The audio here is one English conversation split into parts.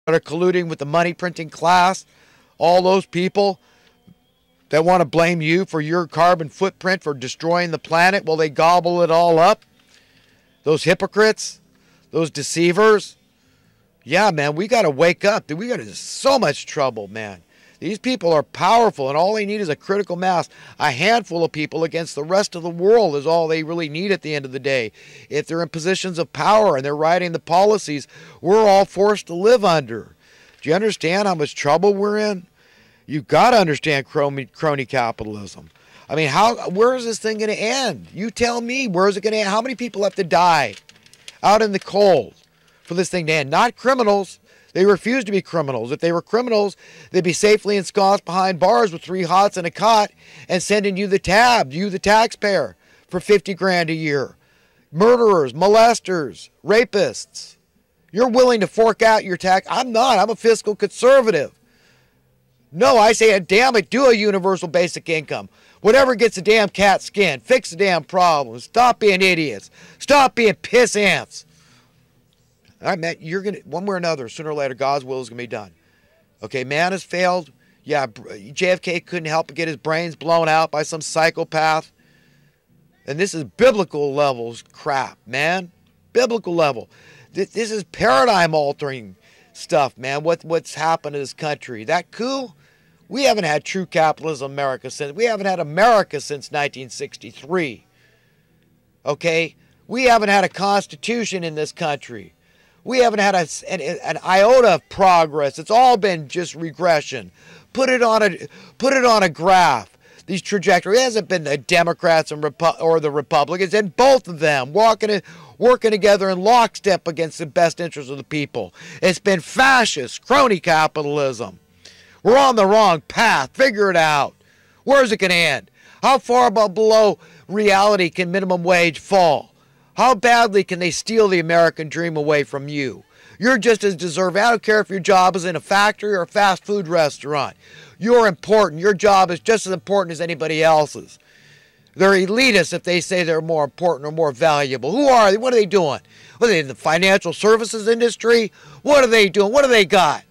that are colluding with the money printing class, all those people that want to blame you for your carbon footprint for destroying the planet, well, they gobble it all up. Those hypocrites, those deceivers. Yeah, man, we got to wake up. Dude, we got so much trouble, man. These people are powerful, and all they need is a critical mass. A handful of people against the rest of the world is all they really need at the end of the day. If they're in positions of power and they're writing the policies we're all forced to live under. Do you understand how much trouble we're in? You've got to understand crony capitalism. I mean, where is this thing going to end? You tell me, where is it going to end? How many people have to die out in the cold for this thing to end? Not criminals. They refuse to be criminals. If they were criminals, they'd be safely ensconced behind bars with 3 hots and a cot and sending you the tab, you the taxpayer, for 50 grand a year. Murderers, molesters, rapists. You're willing to fork out your tax. I'm not. I'm a fiscal conservative. No, I say, damn it, do a universal basic income. Whatever gets a damn cat's skin. Fix the damn problem. Stop being idiots. Stop being piss ants. All right, man, you're going to, one way or another, sooner or later, God's will is going to be done. Okay, man has failed. Yeah, JFK couldn't help but get his brains blown out by some psychopath. And this is biblical levels crap, man. Biblical level. This is paradigm altering stuff, man. What's happened to this country? That coup? We haven't had true capitalism in America since. We haven't had America since 1963. Okay? We haven't had a constitution in this country. We haven't had an iota of progress. It's all been just regression. Put it on a graph. These trajectories. It hasn't been the Democrats or the Republicans, and both of them working together in lockstep against the best interests of the people. It's been fascist, crony capitalism. We're on the wrong path. Figure it out. Where's it going to end? How far below reality can minimum wage fall? How badly can they steal the American dream away from you? You're just as deserving. I don't care if your job is in a factory or a fast food restaurant. You're important. Your job is just as important as anybody else's. They're elitists if they say they're more important or more valuable. Who are they? What are they doing? What are they in the financial services industry? What are they doing? What do they got?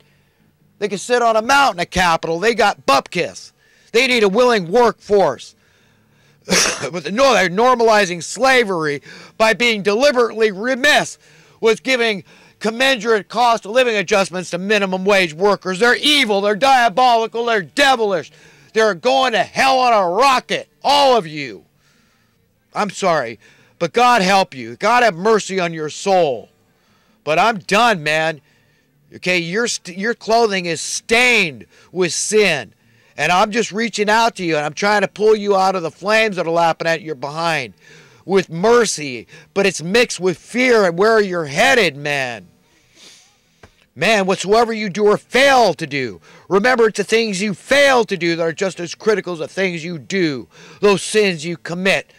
They can sit on a mountain of capital. They got bupkis. They need a willing workforce. But no, they're normalizing slavery by being deliberately remiss with giving commensurate cost of living adjustments to minimum wage workers. They're evil. They're diabolical. They're devilish. They're going to hell on a rocket. All of you. I'm sorry, but God help you. God have mercy on your soul. But I'm done, man. Okay, your clothing is stained with sin. And I'm just reaching out to you, and I'm trying to pull you out of the flames that are lapping at your behind with mercy. But it's mixed with fear and where you're headed, man. Man, whatsoever you do or fail to do, remember it's the things you fail to do that are just as critical as the things you do, those sins you commit.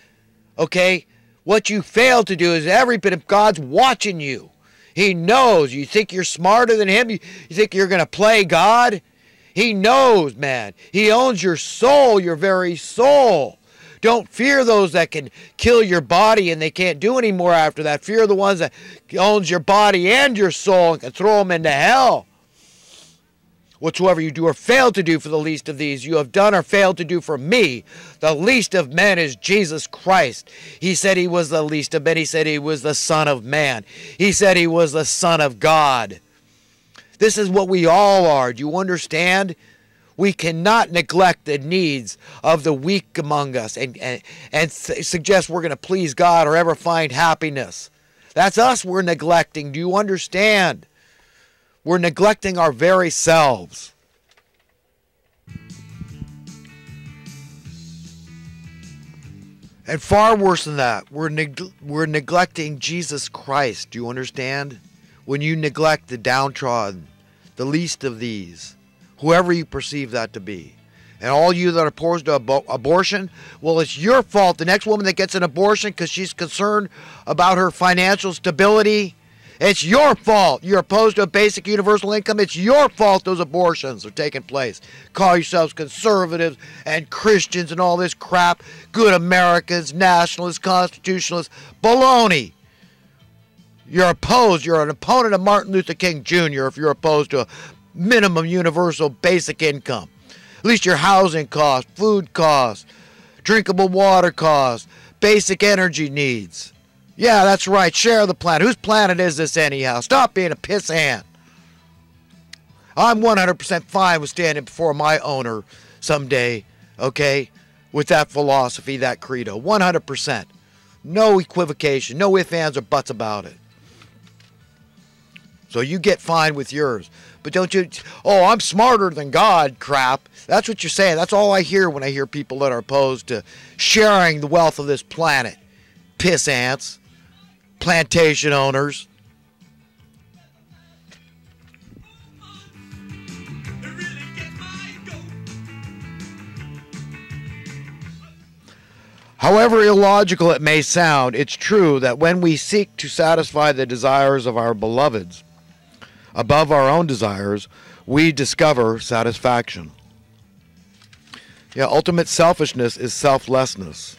Okay? What you fail to do is every bit of God's watching you. He knows. You think you're smarter than him? You think you're going to play God? He knows, man. He owns your soul, your very soul. Don't fear those that can kill your body and they can't do any more after that. Fear the ones that owns your body and your soul and can throw them into hell. Whatsoever you do or fail to do for the least of these, you have done or failed to do for me. The least of men is Jesus Christ. He said he was the least of men. He said he was the Son of Man. He said he was the Son of God. This is what we all are. Do you understand? We cannot neglect the needs of the weak among us and suggest we're going to please God or ever find happiness. That's us we're neglecting. Do you understand? We're neglecting our very selves. And far worse than that, we're neglecting Jesus Christ. Do you understand? When you neglect the downtrodden, the least of these, whoever you perceive that to be. And all you that are opposed to abortion, well, it's your fault. The next woman that gets an abortion because she's concerned about her financial stability, it's your fault. You're opposed to a basic universal income. It's your fault those abortions are taking place. Call yourselves conservatives and Christians and all this crap. Good Americans, nationalists, constitutionalists. Baloney. You're opposed. You're an opponent of Martin Luther King Jr. if you're opposed to a minimum universal basic income. At least your housing costs, food costs, drinkable water costs, basic energy needs. Yeah, that's right. Share the planet. Whose planet is this anyhow? Stop being a pissant. I'm 100% fine with standing before my owner someday, okay, with that philosophy, that credo. 100%. No equivocation. No ifs, ands, or buts about it. So you get fine with yours. But don't you, oh, I'm smarter than God crap. That's what you're saying. That's all I hear when I hear people that are opposed to sharing the wealth of this planet. Piss ants. Plantation owners. However illogical it may sound, it's true that when we seek to satisfy the desires of our beloveds above our own desires, we discover satisfaction. Yeah, ultimate selfishness is selflessness.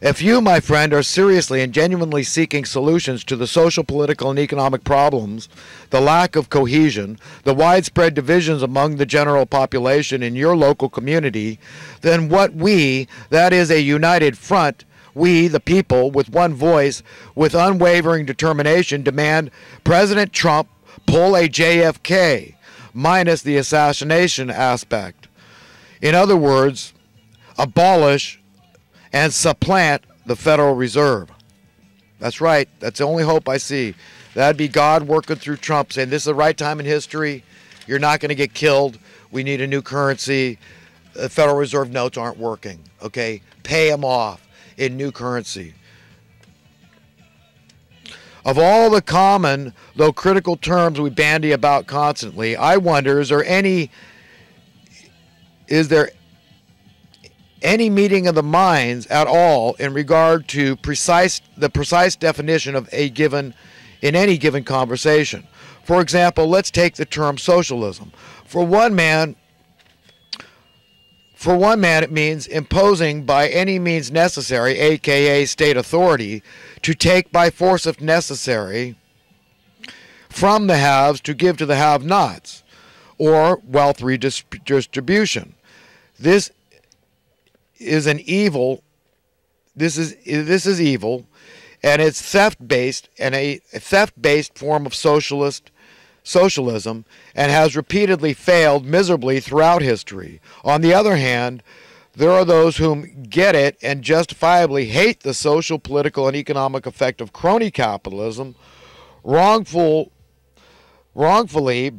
If you, my friend, are seriously and genuinely seeking solutions to the social, political, and economic problems, the lack of cohesion, the widespread divisions among the general population in your local community, then what we, that is a united front, we, the people, with one voice, with unwavering determination, demand President Trump pull a JFK, minus the assassination aspect. In other words, abolish and supplant the Federal Reserve. That's right. That's the only hope I see. That'd be God working through Trump saying this is the right time in history. You're not going to get killed. We need a new currency. The Federal Reserve notes aren't working. Okay? Pay them off in new currency. Of all the common, though critical terms we bandy about constantly, I wonder, is there any meeting of the minds at all in regard to the precise definition of in any given conversation? For example, let's take the term socialism. For one man, it means imposing by any means necessary, aka state authority, to take by force if necessary from the haves to give to the have-nots, or wealth redistribution. This is an evil. This is evil, and it's theft-based, and a theft-based form of socialism, and has repeatedly failed miserably throughout history. On the other hand, there are those whom get it and justifiably hate the social, political, and economic effect of crony capitalism, wrongfully, blanketly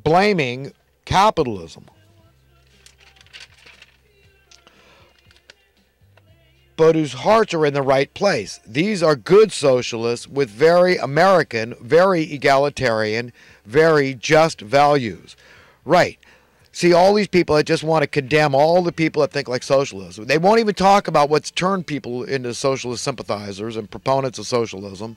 blaming capitalism. But whose hearts are in the right place. These are good socialists with very American, very egalitarian, very just values. Right. See, all these people that just want to condemn all the people that think like socialists. They won't even talk about what's turned people into socialist sympathizers and proponents of socialism,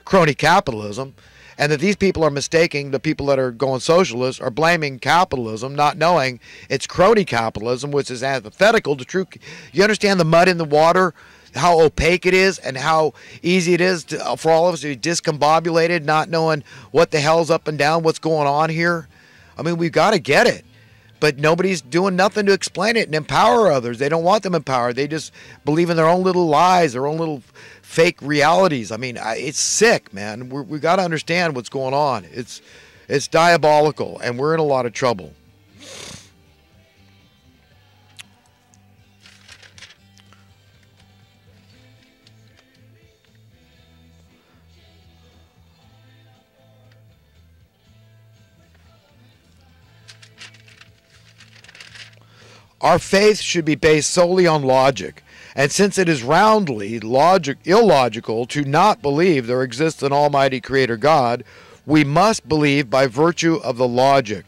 crony capitalism, and that these people are mistaking the people that are going socialist are blaming capitalism, not knowing it's crony capitalism, which is antithetical to true. You understand the mud in the water, how opaque it is, and how easy it is for all of us to be discombobulated, not knowing what the hell's up and down, what's going on here. I mean, we've got to get it. But nobody's doing nothing to explain it and empower others. They don't want them empowered. They just believe in their own little lies, their own little fake realities. I mean, it's sick, man. We got to understand what's going on. It's diabolical, and we're in a lot of trouble. Our faith should be based solely on logic, and since it is roundly illogical to not believe there exists an almighty creator God, we must believe by virtue of the logic.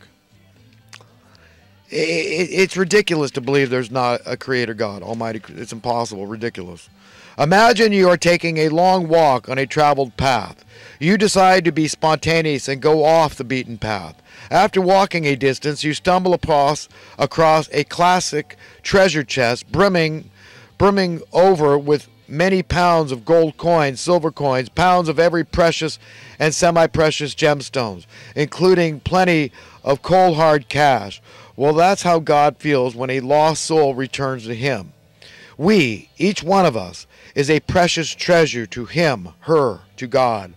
It's ridiculous to believe there's not a creator God, almighty. It's impossible, ridiculous. Imagine you are taking a long walk on a traveled path. You decide to be spontaneous and go off the beaten path. After walking a distance, you stumble across a classic treasure chest brimming over with many pounds of gold coins, silver coins, pounds of every precious and semi-precious gemstones, including plenty of cold hard cash. Well, that's how God feels when a lost soul returns to him. We, each one of us, is a precious treasure to him, her, to God.